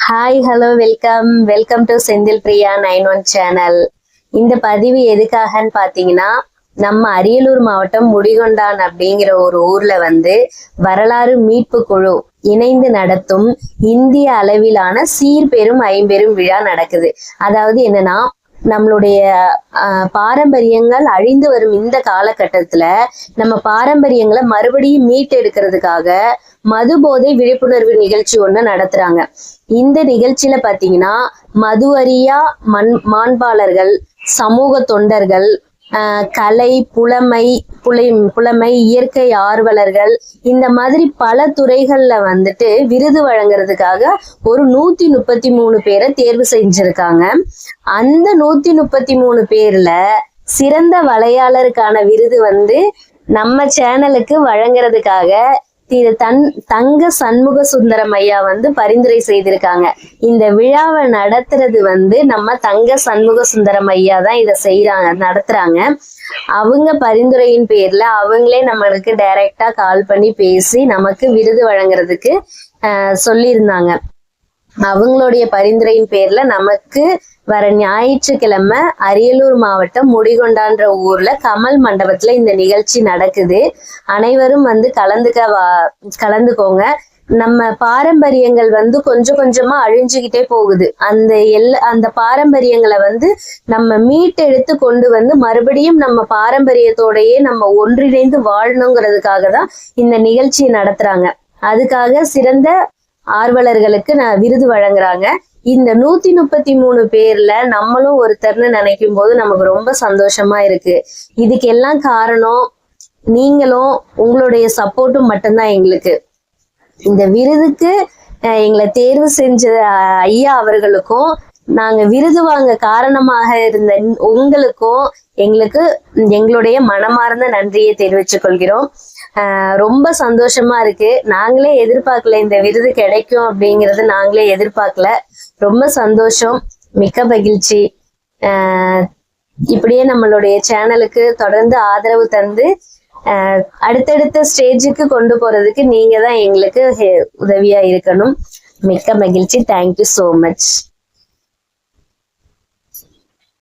Hi hello welcome to Senthil Priya 91 channel. இந்த பதிவு எதுக்காகன்னு பாத்தீங்கன்னா, நம்ம அரியலூர் மாவட்டம் முடிகொண்டான் அப்படிங்கிற ஒரு ஊர்ல வரலாறு மீட்பு குழு இணைந்து நடத்தும் இந்திய அளவிலான சீர்பெரும் ஐம்பெரும் விழா நடக்குது. அதாவது என்னன்னா, நம்மளுடைய பாரம்பரியங்கள் அழிந்து வரும் இந்த காலகட்டத்துல நம்ம பாரம்பரியங்களை மறுபடியும் மீட்டெடுக்கிறதுக்காக மது போதை விழிப்புணர்வு நிகழ்ச்சி ஒண்ணு நடத்துறாங்க. இந்த நிகழ்ச்சியில பாத்தீங்கன்னா, மது அறியா மாண்பாளர்கள், சமூக தொண்டர்கள், கலை, புலமை, இயற்கை ஆர்வலர்கள், இந்த மாதிரி பல துறைகள்ல விருது வழங்குறதுக்காக ஒரு 133 பேரை தேர்வு செஞ்சிருக்காங்க. அந்த 133 பேர்ல சிறந்த வளையாளருக்கான விருது நம்ம சேனலுக்கு வழங்குறதுக்காக தங்க சண்முக சுந்தரம் ஐயா பரிந்துரை செய்திருக்காங்க. இந்த விழாவை நடத்துறது நம்ம தங்க சண்முக சுந்தரம் ஐயா தான் இதை நடத்துறாங்க. அவங்க பரிந்துரையின் பேர்ல அவங்களே நம்மளுக்கு டைரக்டா கால் பண்ணி பேசி நமக்கு விருது வழங்குறதுக்கு சொல்லியிருந்தாங்க. அவங்களுடைய பரிந்துரையின் பேர்ல நமக்கு வர ஞாயிற்றுக்கிழமை அரியலூர் மாவட்டம் முடிகொண்டான்ற ஊர்ல கமல் மண்டபத்துல இந்த நிகழ்ச்சி நடக்குது. அனைவரும் கலந்துக்கோங்க. நம்ம பாரம்பரியங்கள் கொஞ்சம் கொஞ்சமா அழிஞ்சுக்கிட்டே போகுது. அந்த பாரம்பரியங்களை நம்ம மீட்டெடுத்து கொண்டு மறுபடியும் நம்ம பாரம்பரியத்தோடயே நம்ம ஒன்றிணைந்து வாழணுங்கிறதுக்காக தான் இந்த நிகழ்ச்சியை நடத்துறாங்க. அதுக்காக சிறந்த ஆர்வலர்களுக்கு விருது வழங்குறாங்க. இந்த 133 பேர்ல நம்மளும் ஒருத்தர்னு நினைக்கும் போது நமக்கு ரொம்ப சந்தோஷமா இருக்கு. இதுக்கு எல்லாம் காரணம் நீங்களும் உங்களுடைய சப்போர்ட்டும் மட்டும்தான் எங்களுக்கு. இந்த விருதுக்கு எங்களை தேர்வு செஞ்ச ஐயா அவர்களுக்கும், நாங்க விருது வாங்க காரணமாக இருந்த உங்களுக்கும் எங்களுடைய மனமார்ந்த நன்றியை தெரிவித்துக் கொள்கிறோம். ரொம்ப சந்தோஷமா இருக்கு. நாங்களே எதிர்பார்க்கல இந்த விருது கிடைக்கும் அப்படிங்கறது, நாங்களே எதிர்பார்க்கல. ரொம்ப சந்தோஷம், மிக்க மகிழ்ச்சி. இப்படியே நம்மளுடைய சேனலுக்கு தொடர்ந்து ஆதரவு தந்து அடுத்தடுத்த ஸ்டேஜுக்கு கொண்டு போறதுக்கு நீங்க தான் எங்களுக்கு உதவியா இருக்கணும். மிக்க மகிழ்ச்சி. Thank you so much.